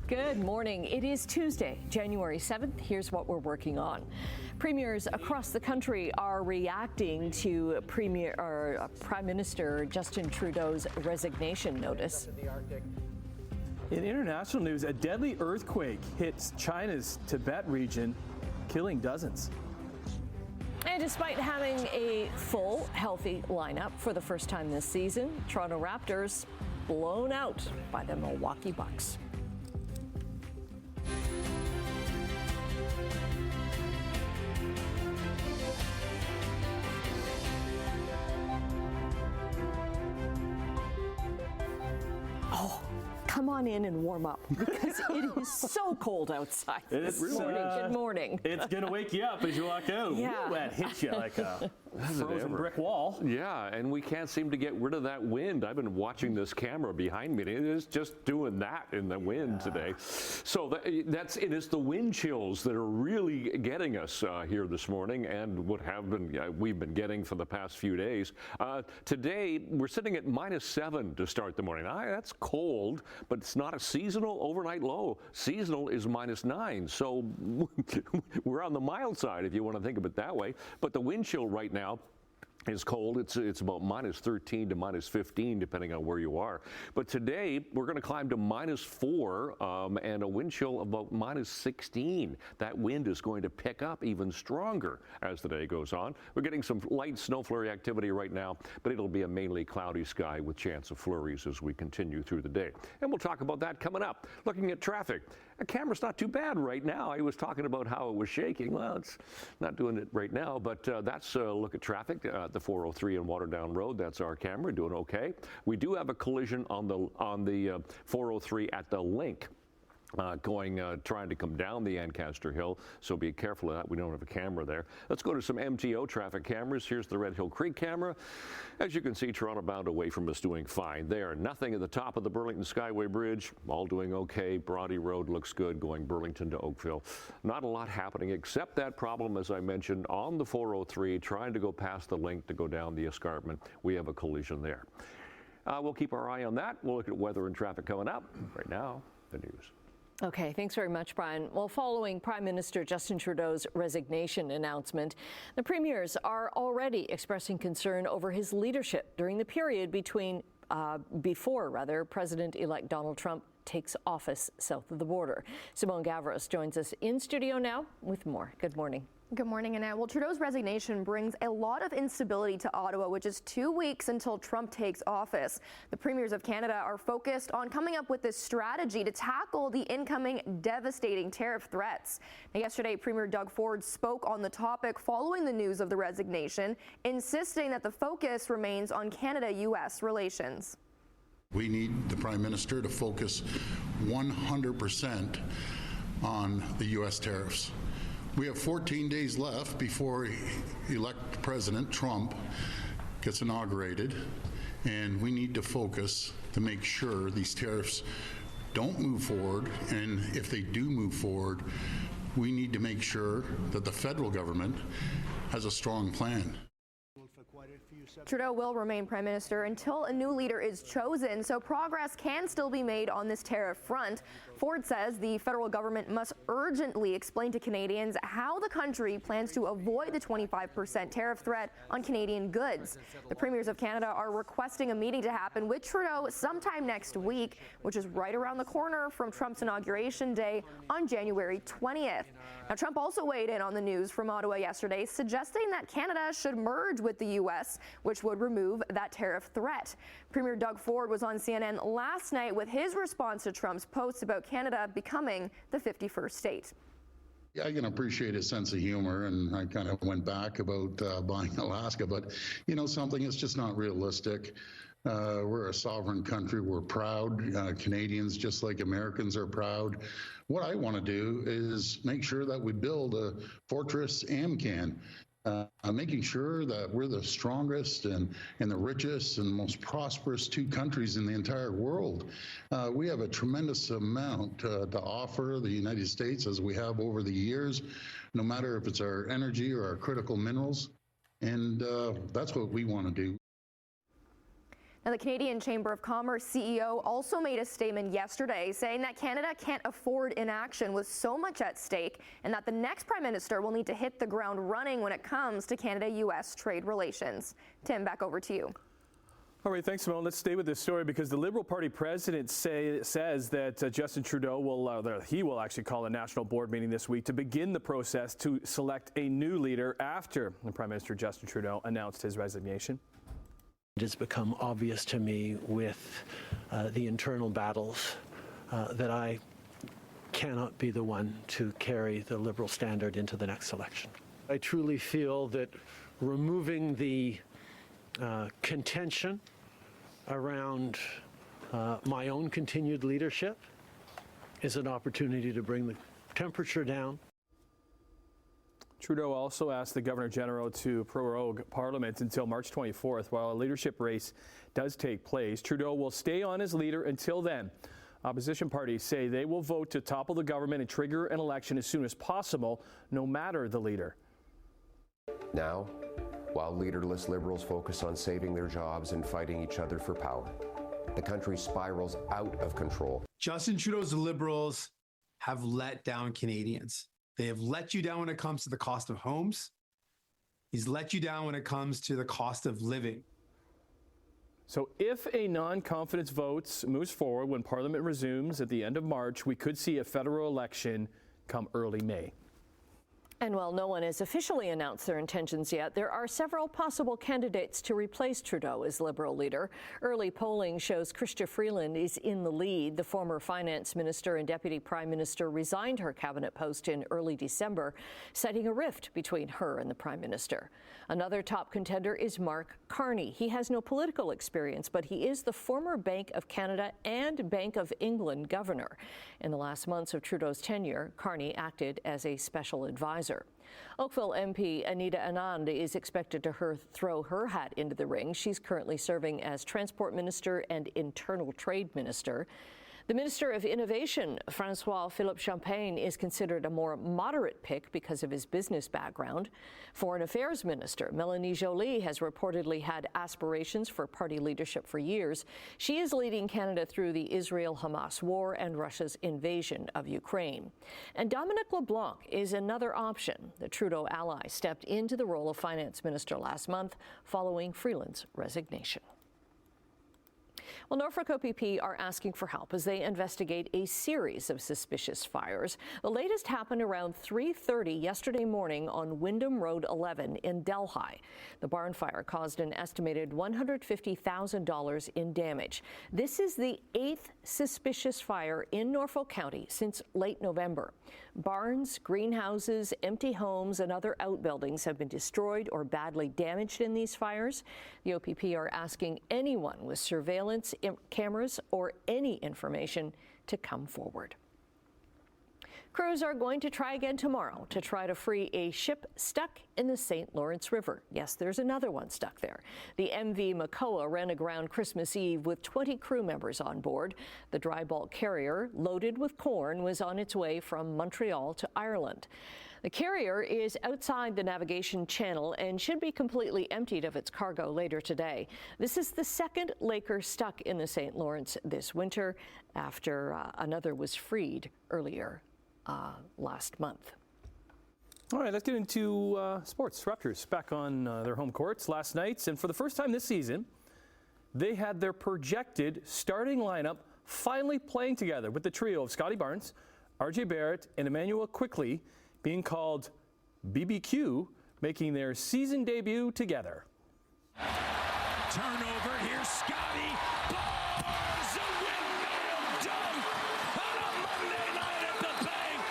Good morning. It is Tuesday, January 7th. Here's what we're working on. Premiers across the country are reacting to Prime Minister Justin Trudeau's resignation notice. In international news, a deadly earthquake hits China's Tibet region, killing dozens. And despite having a full, healthy lineup for the first time this season, Toronto Raptors blown out by the Milwaukee Bucks. Come on in and warm up because it is so cold outside this morning. Good morning. It's going to wake you up as you walk out. Yeah. That hits you like a frozen brick wall. Yeah, and we can't seem to get rid of that wind. I've been watching this camera behind me. It is just doing that in the wind today. So it is the wind chills that are really getting us here this morning, and what we've been getting for the past few days. Today we're sitting at -7 to start the morning. That's cold, but it's not a seasonal overnight low. Seasonal is -9, so we're on the mild side if you want to think of it that way. But the wind chill right now is cold. It's about -13 to -15 depending on where you are. But today we're going to climb to -4 and a wind chill about -16. That wind is going to pick up even stronger as the day goes on. We're getting some light snow flurry activity right now, but it'll be a mainly cloudy sky with chance of flurries as we continue through the day. And we'll talk about that coming up. Looking at traffic. The camera's not too bad right now. I was talking about how it was shaking. Well, it's not doing it right now, but that's a look at traffic. The 403 and Waterdown Road, that's our camera, doing okay. We do have a collision on the 403 at the Link. Trying to come down the Ancaster Hill, so be careful of that. We don't have a camera there. Let's go to some MTO traffic cameras. Here's the Red Hill Creek camera. As you can see, Toronto bound away from us doing fine there. Nothing at the top of the Burlington Skyway Bridge, all doing okay. Bronte Road looks good going Burlington to Oakville. Not a lot happening except that problem, as I mentioned, on the 403, trying to go past the Link to go down the escarpment. We have a collision there. We'll keep our eye on that. We'll look at weather and traffic coming up. Right now, the news. Okay, thanks very much, Brian. Well, following Prime Minister Justin Trudeau's resignation announcement, the premiers are already expressing concern over his leadership during the period before President-elect Donald Trump takes office south of the border. Simone Gavros joins us in studio now with more. Good morning. Good morning, Annette. Well, Trudeau's resignation brings a lot of instability to Ottawa, which is 2 weeks until Trump takes office. The premiers of Canada are focused on coming up with this strategy to tackle the incoming devastating tariff threats. Now, yesterday, Premier Doug Ford spoke on the topic following the news of the resignation, insisting that the focus remains on Canada-U.S. relations. We need the Prime Minister to focus 100% on the U.S. tariffs. We have 14 days left before elect President Trump gets inaugurated, and we need to focus to make sure these tariffs don't move forward, and if they do move forward, we need to make sure that the federal government has a strong plan. Trudeau will remain Prime Minister until a new leader is chosen, so progress can still be made on this tariff front. Ford says the federal government must urgently explain to Canadians how the country plans to avoid the 25% tariff threat on Canadian goods. The premiers of Canada are requesting a meeting to happen with Trudeau sometime next week, which is right around the corner from Trump's inauguration day on January 20th. Now, Trump also weighed in on the news from Ottawa yesterday, suggesting that Canada should merge with the U.S., which would remove that tariff threat. Premier Doug Ford was on CNN last night with his response to Trump's posts about Canada becoming the 51st state. Yeah, I can appreciate his sense of humor, and I kind of went back about buying Alaska, but you know something, it's just not realistic. We're a sovereign country. We're proud Canadians, just like Americans are proud. What I want to do is make sure that we build a fortress AMCAN, making sure that we're the strongest and the richest and most prosperous two countries in the entire world. We have a tremendous amount to offer the United States, as we have over the years, no matter if it's our energy or our critical minerals. And that's what we want to do. Now, the Canadian Chamber of Commerce CEO also made a statement yesterday saying that Canada can't afford inaction with so much at stake and that the next Prime Minister will need to hit the ground running when it comes to Canada-U.S. trade relations. Tim, back over to you. All right, thanks, Simone. Let's stay with this story because the Liberal Party president says that Justin Trudeau will actually call a national board meeting this week to begin the process to select a new leader after Prime Minister Justin Trudeau announced his resignation. It has become obvious to me with the internal battles that I cannot be the one to carry the Liberal standard into the next election. I truly feel that removing the contention around my own continued leadership is an opportunity to bring the temperature down. Trudeau also asked the Governor-General to prorogue Parliament until March 24th while a leadership race does take place. Trudeau will stay on as leader until then. Opposition parties say they will vote to topple the government and trigger an election as soon as possible, no matter the leader. Now, while leaderless Liberals focus on saving their jobs and fighting each other for power, the country spirals out of control. Justin Trudeau's Liberals have let down Canadians. They have let you down when it comes to the cost of homes. He's let you down when it comes to the cost of living. So if a non-confidence vote moves forward when Parliament resumes at the end of March, we could see a federal election come early May. And while no one has officially announced their intentions yet, there are several possible candidates to replace Trudeau as Liberal leader. Early polling shows Chrystia Freeland is in the lead. The former finance minister and deputy prime minister resigned her cabinet post in early December, citing a rift between her and the prime minister. Another top contender is Mark Carney. He has no political experience, but he is the former Bank of Canada and Bank of England governor. In the last months of Trudeau's tenure, Carney acted as a special advisor. Oakville MP Anita Anand is expected to throw her hat into the ring. She's currently serving as Transport Minister and Internal Trade Minister. The Minister of Innovation, Francois-Philippe Champagne, is considered a more moderate pick because of his business background. Foreign Affairs Minister Mélanie Joly has reportedly had aspirations for party leadership for years. She is leading Canada through the Israel-Hamas war and Russia's invasion of Ukraine. And Dominic LeBlanc is another option. The Trudeau ally stepped into the role of Finance Minister last month following Freeland's resignation. Well, Norfolk OPP are asking for help as they investigate a series of suspicious fires. The latest happened around 3:30 yesterday morning on Wyndham Road 11 in Delhi. The barn fire caused an estimated $150,000 in damage. This is the 8th suspicious fire in Norfolk County since late November. Barns, greenhouses, empty homes, and other outbuildings have been destroyed or badly damaged in these fires. The OPP are asking anyone with surveillance cameras or any information to come forward. Crews are going to try again tomorrow to try to free a ship stuck in the St. Lawrence River. Yes, there's another one stuck there. The MV Makoa ran aground Christmas Eve with 20 crew members on board. The dry bulk carrier, loaded with corn, was on its way from Montreal to Ireland. The carrier is outside the navigation channel and should be completely emptied of its cargo later today. This is the second Laker stuck in the St. Lawrence this winter after another was freed earlier last month. All right, let's get into sports. Raptors back on their home courts last night, and for the first time this season, they had their projected starting lineup finally playing together with the trio of Scotty Barnes, RJ Barrett, and Emmanuel Quickley being called BBQ, making their season debut together. Turnover, here's Scotty. Bars a windmill dunk on a Monday night at the bank.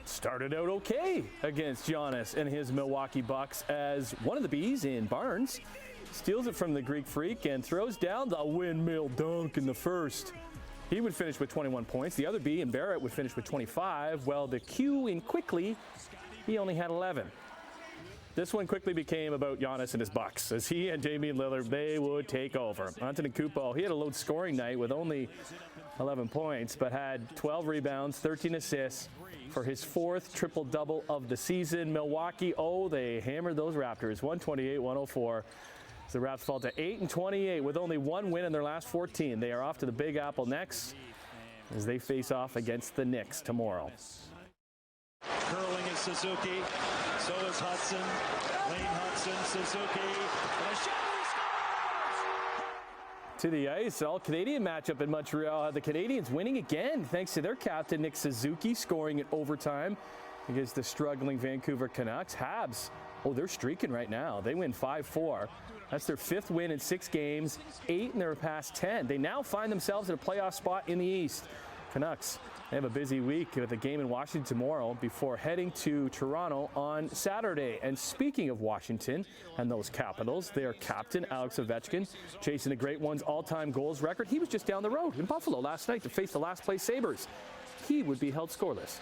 Started out okay against Giannis and his Milwaukee Bucks as one of the Bs in Barnes steals it from the Greek Freak and throws down the windmill dunk in the first. He would finish with 21 points. The other B in Barrett would finish with 25, while the Q in Quickley, he only had 11. This one quickly became about Giannis and his Bucks, as he and Damian Lillard, they would take over. Antetokounmpo, he had a low scoring night with only 11 points, but had 12 rebounds, 13 assists for his 4th triple-double of the season. Milwaukee, they hammered those Raptors, 128-104. The Raps fall to 8-28 with only one win in their last 14. They are off to the Big Apple next as they face off against the Knicks tomorrow. Curling is Suzuki. So is Hudson. Lane Hudson, Suzuki. And a shot, he scores! To the ice, all-Canadian matchup in Montreal. The Canadians winning again thanks to their captain, Nick Suzuki, scoring in overtime against the struggling Vancouver Canucks. Habs, they're streaking right now. They win 5-4. That's their 5th win in 6 games, 8 in their past 10. They now find themselves in a playoff spot in the East. Canucks, they have a busy week with a game in Washington tomorrow before heading to Toronto on Saturday. And speaking of Washington and those Capitals, their captain, Alex Ovechkin, chasing the Great One's all-time goals record. He was just down the road in Buffalo last night to face the last-place Sabres. He would be held scoreless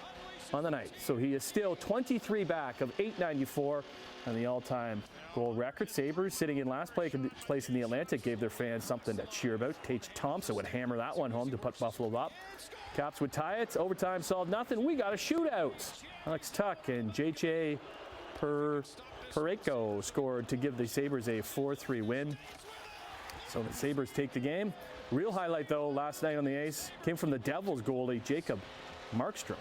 on the night. So he is still 23 back of 894 on the all-time goal record. Sabres sitting in last place in the Atlantic gave their fans something to cheer about. Tage Thompson would hammer that one home to put Buffalo up. Caps would tie it. Overtime solved nothing. We got a shootout. Alex Tuck and J.J. Parayko scored to give the Sabres a 4-3 win. So the Sabres take the game. Real highlight, though, last night on the ice came from the Devils goalie, Jacob Markstrom.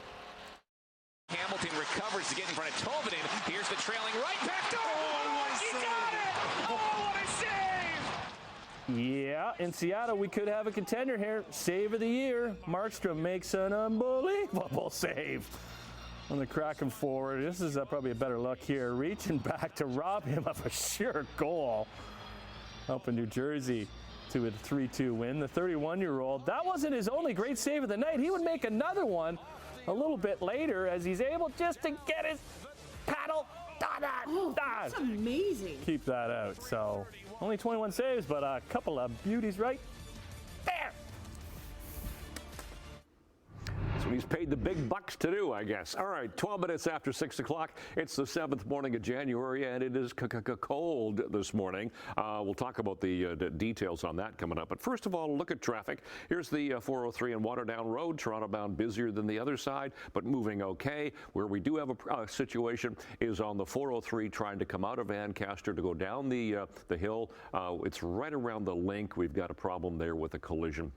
Hamilton recovers to get in front of Tolvanen. Here's the trailing right back door. He got it! Oh, what a save! Yeah, in Seattle, we could have a contender here. Save of the year. Markstrom makes an unbelievable save on the Kraken forward. This is probably a better look here. Reaching back to rob him of a sure goal. Up in New Jersey to a 3-2 win. The 31-year-old, that wasn't his only great save of the night. He would make another one a little bit later as he's able just to get his paddle. That's amazing. Keep that out. So only 21 saves, but a couple of beauties right there. That's what he's paid the big bucks to do, I guess. All right, 12 minutes after 6 o'clock. It's the 7th morning of January, and it is cold this morning. We'll talk about the details on that coming up. But first of all, look at traffic. Here's the 403 and Waterdown Road. Toronto bound busier than the other side, but moving okay. Where we do have a situation is on the 403 trying to come out of Ancaster to go down the hill. It's right around the link. We've got a problem there with a collision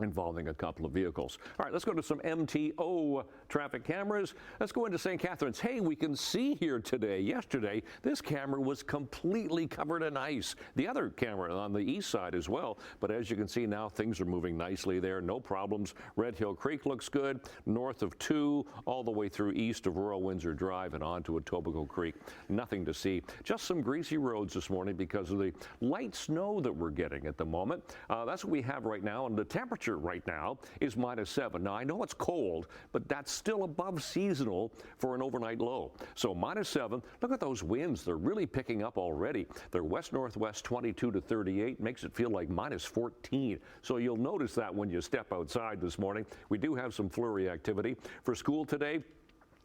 involving a couple of vehicles. All right, let's go to some MTO traffic cameras. Let's go into St. Catharines. Hey, we can see here today. Yesterday, this camera was completely covered in ice. The other camera on the east side as well. But as you can see now, things are moving nicely there. No problems. Red Hill Creek looks good. North of 2, all the way through east of Royal Windsor Drive and on to Etobicoke Creek. Nothing to see. Just some greasy roads this morning because of the light snow that we're getting at the moment. That's what we have right now. And the temperature right now is -7. Now, I know it's cold, but that's still above seasonal for an overnight low. So -7. Look at those winds. They're really picking up already. They're west-northwest 22 to 38. Makes it feel like -14. So you'll notice that when you step outside this morning. We do have some flurry activity for school today.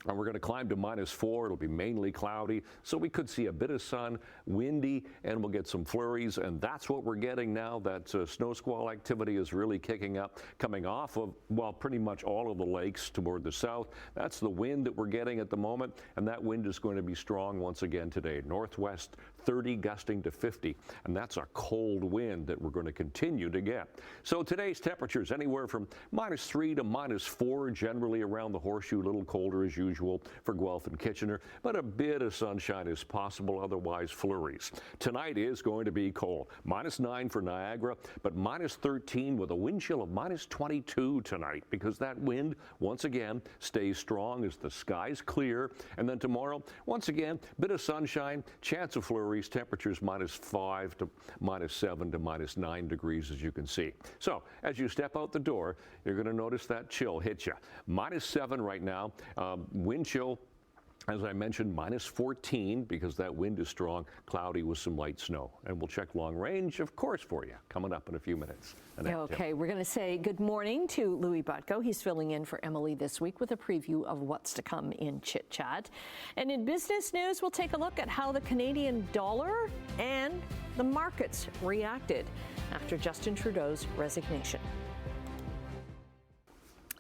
And we're going to climb to -4. It'll be mainly cloudy, so we could see a bit of sun, windy, and we'll get some flurries. And that's what we're getting now. That snow squall activity is really kicking up, coming off of, well, pretty much all of the lakes toward the south. That's the wind that we're getting at the moment, and that wind is going to be strong once again today. Northwest 30 gusting to 50, and that's a cold wind that we're going to continue to get. So today's temperatures anywhere from -3 to -4, generally around the Horseshoe, a little colder as usual for Guelph and Kitchener, but a bit of sunshine is possible, otherwise flurries. Tonight is going to be cold. -9 for Niagara, but -13 with a wind chill of -22 tonight because that wind, once again, stays strong as the skies clear. And then tomorrow, once again, bit of sunshine, chance of flurries, temperatures -5 to -7 to -9 degrees, as you can see. So as you step out the door, you're going to notice that chill hit you. -7 right now. Wind chill, as I mentioned, -14 because that wind is strong, cloudy with some light snow. And we'll check long range, of course, for you coming up in a few minutes. Okay, we're going to say good morning to Louis Butko. He's filling in for Emily this week with a preview of what's to come in Chit Chat. And in business news, we'll take a look at how the Canadian dollar and the markets reacted after Justin Trudeau's resignation.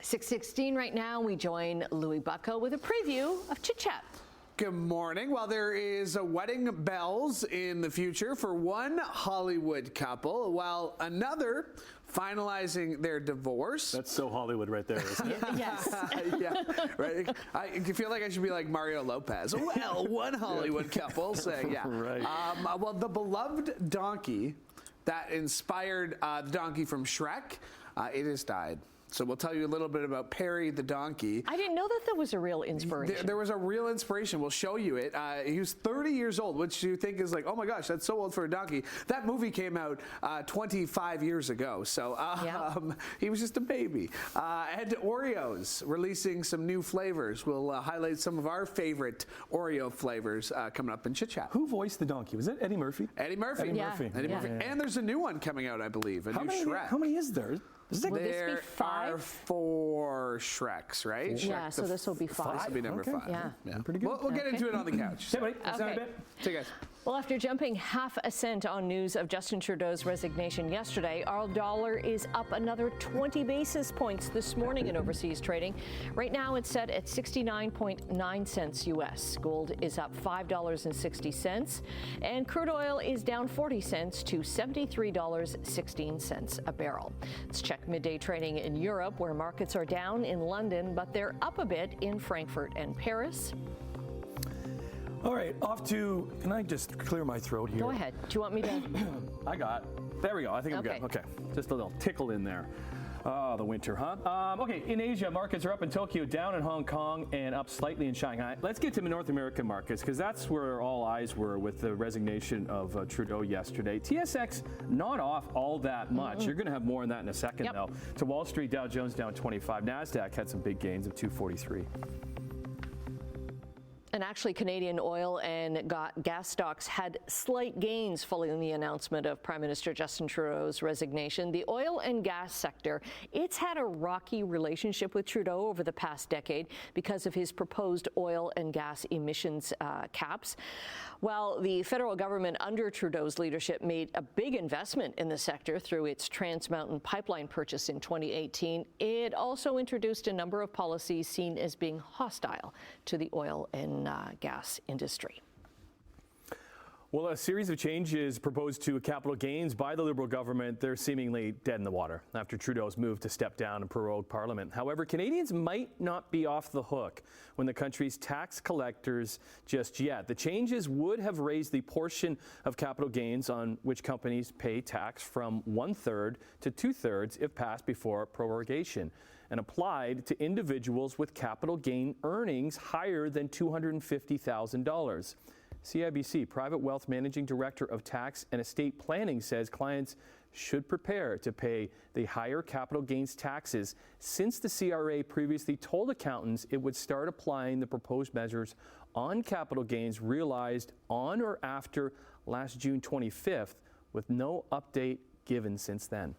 6:16 right now. We join Louis Butko with a preview of Chit Chat. Good morning. Well, there is a wedding bells in the future for one Hollywood couple, while another finalizing their divorce. That's so Hollywood right there, isn't it? Yes. Yeah, right. I feel like I should be like Mario Lopez. Well, one Hollywood couple saying, yeah. Right. Well, the beloved donkey that inspired the donkey from Shrek, it has died. So we'll tell you a little bit about Perry the donkey. I didn't know that there was a real inspiration. There was a real inspiration. We'll show you it. He was 30 years old, which you think is like, oh my gosh, that's so old for a donkey. That movie came out 25 years ago. So he was just a baby. And Oreos releasing some new flavors. We'll highlight some of our favorite Oreo flavors coming up in Chit Chat. Who voiced the donkey? Was it Eddie Murphy? Eddie Murphy. Eddie Murphy. Eddie Murphy. And there's a new one coming out, I believe. A new Shrek. How many is there? There are 4 Shreks, right? Yeah, Shrek so this will be 5. This will be number 5. Yeah. Pretty good. We'll get into it on the couch. Yeah, buddy. Okay. See you guys. Well, after jumping half a cent on news of Justin Trudeau's resignation yesterday, our dollar is up another 20 basis points this morning in overseas trading. Right now, it's set at 69.9 cents U.S. Gold is up $5.60, and crude oil is down 40 cents to $73.16 a barrel. Let's check midday trading in Europe, where markets are down in London, but they're up a bit in Frankfurt and Paris. All right, off to, can I just clear my throat here? Go ahead. Do you want me to? There we go. I think I'm good. Okay. Just a little tickle in there. Oh, the winter, huh? Okay, in Asia, markets are up in Tokyo, down in Hong Kong, and up slightly in Shanghai. Let's get to the North American markets, because that's where all eyes were with the resignation of Trudeau yesterday. TSX not off all that much. You're going to have more on that in a second, though. To Wall Street, Dow Jones down 25. NASDAQ had some big gains of 243. And actually, Canadian oil and gas stocks had slight gains following the announcement of Prime Minister Justin Trudeau's resignation. The oil and gas sector, it's had a rocky relationship with Trudeau over the past decade because of his proposed oil and gas emissions caps. While the federal government under Trudeau's leadership made a big investment in the sector through its Trans Mountain pipeline purchase in 2018, it also introduced a number of policies seen as being hostile to the oil and gas industry. Well, a series of changes proposed to capital gains by the Liberal government, they're seemingly dead in the water after Trudeau's move to step down and prorogue Parliament. However, Canadians might not be off the hook when the country's tax collectors just yet. The changes would have raised the portion of capital gains on which companies pay tax from 1/3 to 2/3 if passed before prorogation, and applied to individuals with capital gain earnings higher than $250,000. CIBC Private Wealth Managing Director of Tax and Estate Planning says clients should prepare to pay the higher capital gains taxes since the CRA previously told accountants it would start applying the proposed measures on capital gains realized on or after last June 25th, with no update given since then.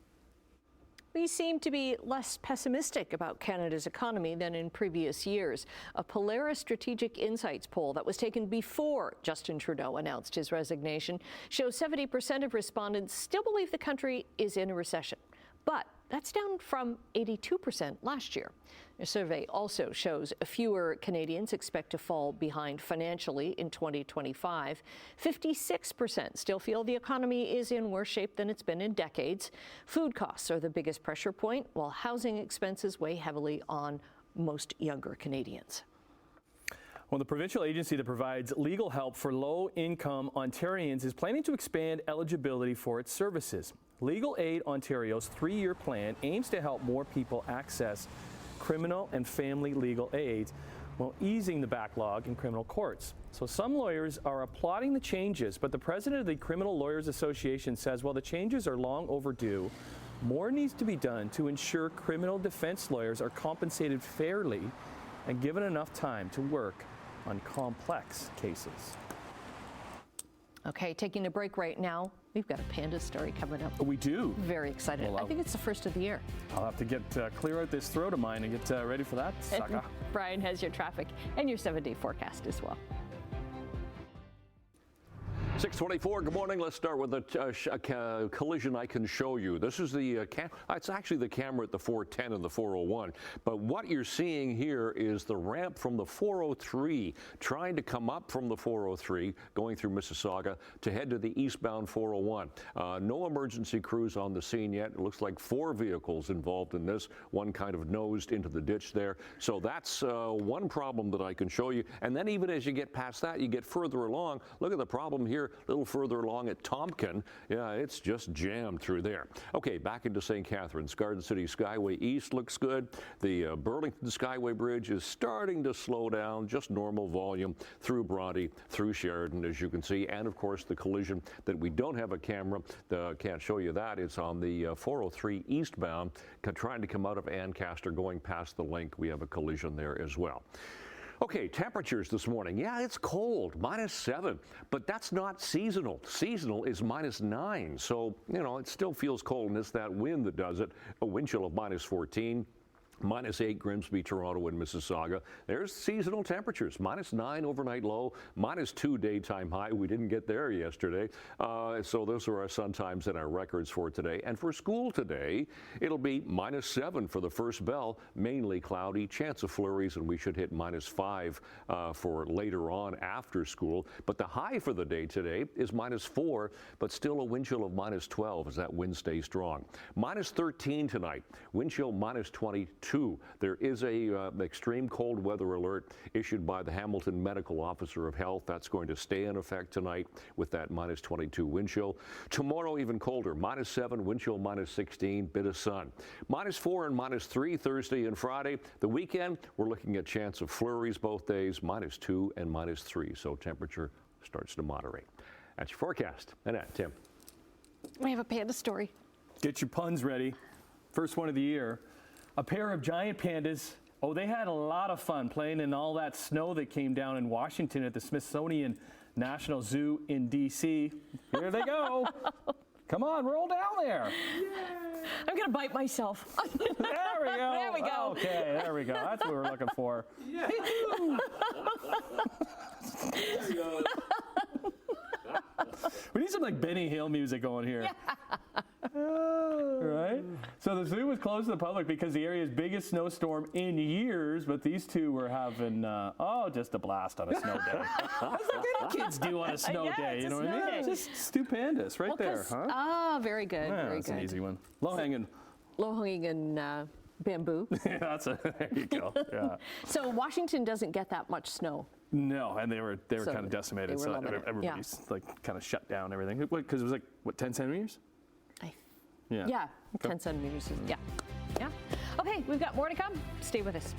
We seem to be less pessimistic about Canada's economy than in previous years. A Polaris Strategic Insights poll that was taken before Justin Trudeau announced his resignation shows 70% of respondents still believe the country is in a recession. But that's down from 82% last year. The survey also shows fewer Canadians expect to fall behind financially in 2025. 56% still feel the economy is in worse shape than it's been in decades. Food costs are the biggest pressure point, while housing expenses weigh heavily on most younger Canadians. Well, the provincial agency that provides legal help for low-income Ontarians is planning to expand eligibility for its services. Legal Aid Ontario's 3-year plan aims to help more people access criminal and family legal aid while easing the backlog in criminal courts. So some lawyers are applauding the changes, but the president of the Criminal Lawyers Association says while the changes are long overdue, more needs to be done to ensure criminal defense lawyers are compensated fairly and given enough time to work on complex cases. Okay, taking a break right now. We've got a panda story coming up. We do. Very excited. Well, I think it's the first of the year. I'll have to get clear out this throat of mine and get ready for that saga. Brian has your traffic and your 7-day forecast as well. 6:24. Good morning. Let's start with a collision I can show you. This is the it's actually the camera at the 410 and the 401. But what you're seeing here is the ramp from the 403 trying to come up from the 403 going through Mississauga to head to the eastbound 401. No emergency crews on the scene yet. It looks like 4 vehicles involved in this. One kind of nosed into the ditch there. So that's one problem that I can show you. And then even as you get past that, you get further along. Look at the problem here. A little further along at Tompkin. Yeah, it's just jammed through there. Okay, back into St. Catharines. Garden City Skyway East looks good. The Burlington Skyway Bridge is starting to slow down, just normal volume through Bronte, through Sheridan, as you can see. And of course, the collision that we don't have a camera, can't show you that. It's on the 403 eastbound, trying to come out of Ancaster, going past the link. We have a collision there as well. Okay, temperatures this morning. Yeah, it's cold, -7, but that's not seasonal. Seasonal is -9, so, you know, it still feels cold, and it's that wind that does it. A wind chill of -14. -8 Grimsby, Toronto, and Mississauga. There's seasonal temperatures. -9 overnight low, -2 daytime high. We didn't get there yesterday. So those are our sun times and our records for today. And for school today, it'll be -7 for the first bell, mainly cloudy, chance of flurries, and we should hit -5 for later on after school. But the high for the day today is -4, but still a wind chill of -12 as that wind stays strong. -13 tonight, wind chill -22. There is a extreme cold weather alert issued by the Hamilton Medical Officer of Health. That's going to stay in effect tonight with that -22 wind chill. Tomorrow even colder, -7, wind chill -16, bit of sun. -4 and -3 Thursday and Friday. The weekend, we're looking at chance of flurries both days, -2 and -3. So temperature starts to moderate. That's your forecast. Annette, Tim. We have a panda story. Get your puns ready. First one of the year. A pair of giant pandas, they had a lot of fun playing in all that snow that came down in Washington at the Smithsonian National Zoo in D.C. Here they go. Come on, roll down there. Yay. I'm going to bite myself. There we go. There we go. Okay, there we go. That's what we're looking for. Yeah. There you go. We need some like Benny Hill music going here. Right? So the zoo was closed to the public because the area's biggest snowstorm in years, but these two were having, just a blast on a snow day. That's like any kids do on a snow day, you know what I mean? Just stew pandas right there, huh? Ah, very good, Yeah, very that's good. an easy one. Low-hanging. Low-hanging bamboo. Yeah, there you go. Yeah. So Washington doesn't get that much snow. No, and they were So kind of decimated. they So were limited, everybody's like kind of shut down everything. Because it was like, 10 centimeters? Yeah, 10 centimeters. Yeah. Okay, we've got more to come. Stay with us.